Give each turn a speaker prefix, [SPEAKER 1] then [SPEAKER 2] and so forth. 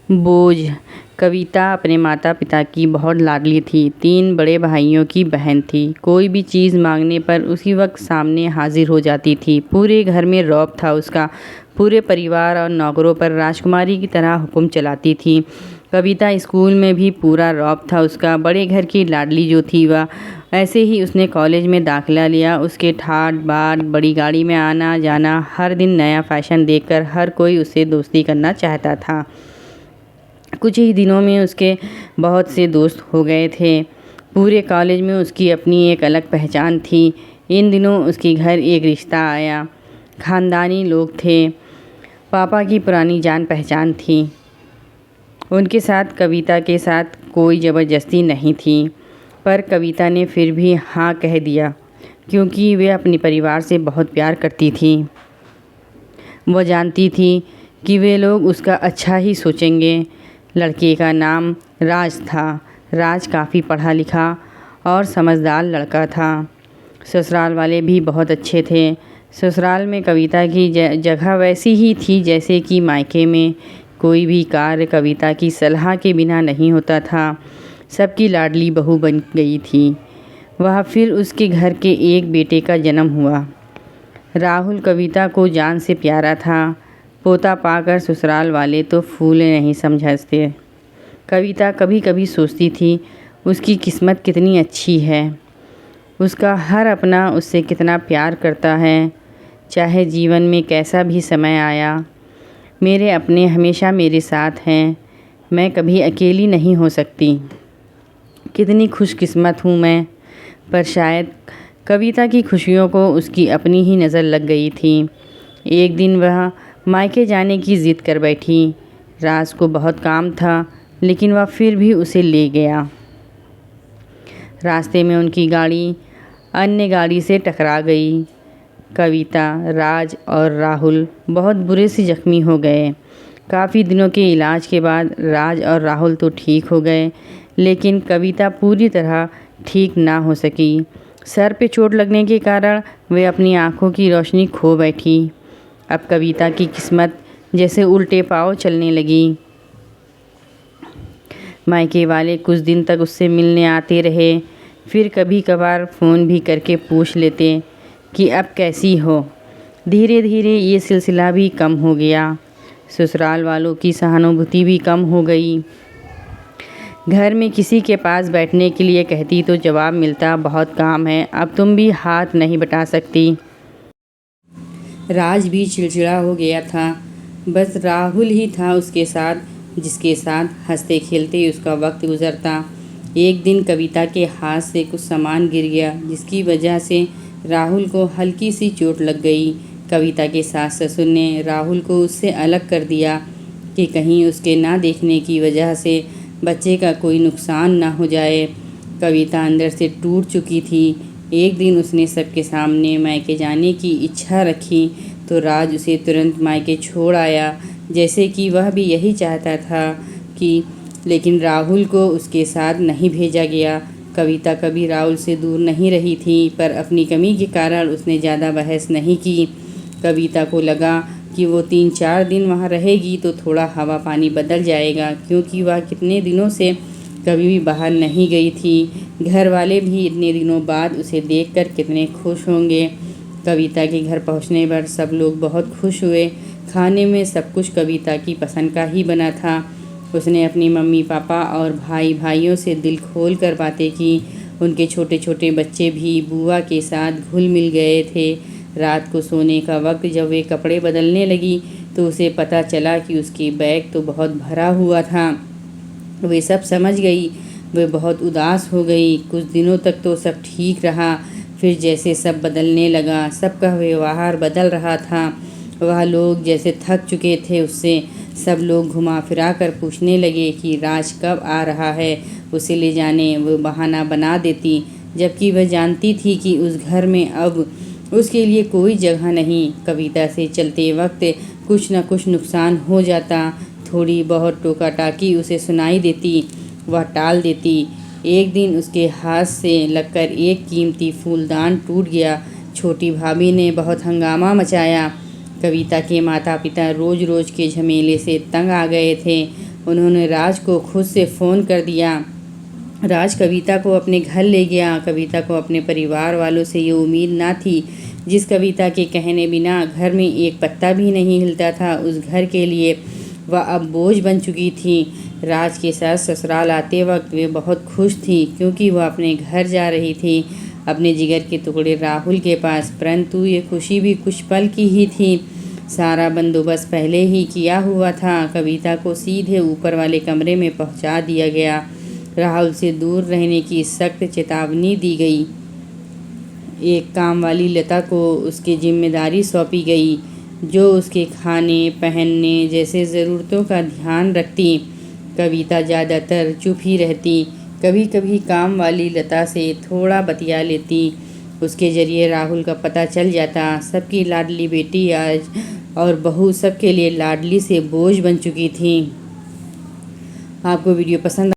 [SPEAKER 1] बोझ। कविता अपने माता पिता की बहुत लाडली थी। 3 बड़े भाइयों की बहन थी। कोई भी चीज़ मांगने पर उसी वक्त सामने हाजिर हो जाती थी। पूरे घर में रौब था उसका। पूरे परिवार और नौकरों पर राजकुमारी की तरह हुक्म चलाती थी। कविता स्कूल में भी पूरा रौब था उसका। बड़े घर की लाडली जो थी वह। ऐसे ही उसने कॉलेज में दाखिला लिया। उसके ठाट बाट, बड़ी गाड़ी में आना जाना, हर दिन नया फैशन देखकर हर कोई उससे दोस्ती करना चाहता था। कुछ ही दिनों में उसके बहुत से दोस्त हो गए थे। पूरे कॉलेज में उसकी अपनी एक अलग पहचान थी। इन दिनों उसके घर एक रिश्ता आया। खानदानी लोग थे। पापा की पुरानी जान पहचान थी। उनके साथ कविता के साथ कोई ज़बरदस्ती नहीं थी, पर कविता ने फिर भी हाँ कह दिया, क्योंकि वे अपने परिवार से बहुत प्यार करती थी। वह जानती थी कि वे लोग उसका अच्छा ही सोचेंगे। लड़के का नाम राज था। राज काफ़ी पढ़ा लिखा और समझदार लड़का था। ससुराल वाले भी बहुत अच्छे थे। ससुराल में कविता की जगह वैसी ही थी जैसे कि मायके में। कोई भी कार्य कविता की सलाह के बिना नहीं होता था। सबकी लाडली बहू बन गई थी वह। फिर उसके घर के एक बेटे का जन्म हुआ। राहुल कविता को जान से प्यारा था। पोता पाकर ससुराल वाले तो फूले नहीं समझते। कविता कभी कभी सोचती थी उसकी किस्मत कितनी अच्छी है। उसका हर अपना उससे कितना प्यार करता है। चाहे जीवन में कैसा भी समय आया, मेरे अपने हमेशा मेरे साथ हैं। मैं कभी अकेली नहीं हो सकती। कितनी खुशकिस्मत हूँ मैं। पर शायद कविता की खुशियों को उसकी अपनी ही नज़र लग गई थी। एक दिन वह मायके जाने की ज़िद कर बैठी। राज को बहुत काम था, लेकिन वह फिर भी उसे ले गया। रास्ते में उनकी गाड़ी अन्य गाड़ी से टकरा गई। कविता, राज और राहुल बहुत बुरे से जख्मी हो गए। काफ़ी दिनों के इलाज के बाद राज और राहुल तो ठीक हो गए, लेकिन कविता पूरी तरह ठीक ना हो सकी। सर पे चोट लगने के कारण वे अपनी आँखों की रोशनी खो बैठी। अब कविता की किस्मत जैसे उल्टे पाँव चलने लगी। मायके वाले कुछ दिन तक उससे मिलने आते रहे। फिर कभी कभार फ़ोन भी करके पूछ लेते कि अब कैसी हो। धीरे धीरे ये सिलसिला भी कम हो गया। ससुराल वालों की सहानुभूति भी कम हो गई। घर में किसी के पास बैठने के लिए कहती तो जवाब मिलता, बहुत काम है, अब तुम भी हाथ नहीं बटा सकती। राज भी चिड़चिड़ा हो गया था। बस राहुल ही था उसके साथ, जिसके साथ हंसते खेलते उसका वक्त गुजरता। एक दिन कविता के हाथ से कुछ सामान गिर गया, जिसकी वजह से राहुल को हल्की सी चोट लग गई। कविता के सास ससुर ने राहुल को उससे अलग कर दिया कि कहीं उसके ना देखने की वजह से बच्चे का कोई नुकसान ना हो जाए। कविता अंदर से टूट चुकी थी। एक दिन उसने सबके सामने मायके जाने की इच्छा रखी तो राज उसे तुरंत मायके छोड़ आया, जैसे कि वह भी यही चाहता था कि लेकिन राहुल को उसके साथ नहीं भेजा गया। कविता कभी राहुल से दूर नहीं रही थी, पर अपनी कमी के कारण उसने ज़्यादा बहस नहीं की। कविता को लगा कि वो 3-4 दिन वहाँ रहेगी तो थोड़ा हवा पानी बदल जाएगा, क्योंकि वह कितने दिनों से कभी भी बाहर नहीं गई थी। घर वाले भी इतने दिनों बाद उसे देखकर कितने खुश होंगे। कविता के घर पहुँचने पर सब लोग बहुत खुश हुए। खाने में सब कुछ कविता की पसंद का ही बना था। उसने अपनी मम्मी पापा और भाई भाइयों से दिल खोल कर बातें की। उनके छोटे छोटे बच्चे भी बुआ के साथ घुल मिल गए थे। रात को सोने का वक्त जब वे कपड़े बदलने लगी तो उसे पता चला कि उसकी बैग तो बहुत भरा हुआ था। वे सब समझ गई। वे बहुत उदास हो गई। कुछ दिनों तक तो सब ठीक रहा, फिर जैसे सब बदलने लगा। सबका व्यवहार बदल रहा था। वह लोग जैसे थक चुके थे उससे। सब लोग घुमा फिरा कर पूछने लगे कि राज कब आ रहा है, उसे ले जाने। वो बहाना बना देती, जबकि वह जानती थी कि उस घर में अब उसके लिए कोई जगह नहीं। कविता से चलते वक्त कुछ न कुछ नुकसान हो जाता। थोड़ी बहुत टोका टाकी उसे सुनाई देती, वह टाल देती। एक दिन उसके हाथ से लगकर एक कीमती फूलदान टूट गया। छोटी भाभी ने बहुत हंगामा मचाया। कविता के माता पिता रोज़ रोज़ के झमेले से तंग आ गए थे। उन्होंने राज को खुद से फ़ोन कर दिया। राज कविता को अपने घर ले गया। कविता को अपने परिवार वालों से ये उम्मीद ना थी। जिस कविता के कहने बिना घर में एक पत्ता भी नहीं हिलता था, उस घर के लिए वह अब बोझ बन चुकी थी। राज के साथ ससुराल आते वक्त वे बहुत खुश थी, क्योंकि वह अपने घर जा रही थी, अपने जिगर के टुकड़े राहुल के पास। परंतु ये खुशी भी कुछ पल की ही थी। सारा बंदोबस्त पहले ही किया हुआ था। कविता को सीधे ऊपर वाले कमरे में पहुंचा दिया गया। राहुल से दूर रहने की सख्त चेतावनी दी गई। एक काम वाली लता को उसकी जिम्मेदारी सौंपी गई, जो उसके खाने पहनने जैसे ज़रूरतों का ध्यान रखती। कविता ज़्यादातर चुप ही रहती। कभी कभी काम वाली लता से थोड़ा बतिया लेती। उसके ज़रिए राहुल का पता चल जाता। सबकी लाडली बेटी आज और बहू सबके लिए लाडली से बोझ बन चुकी थी। आपको वीडियो पसंद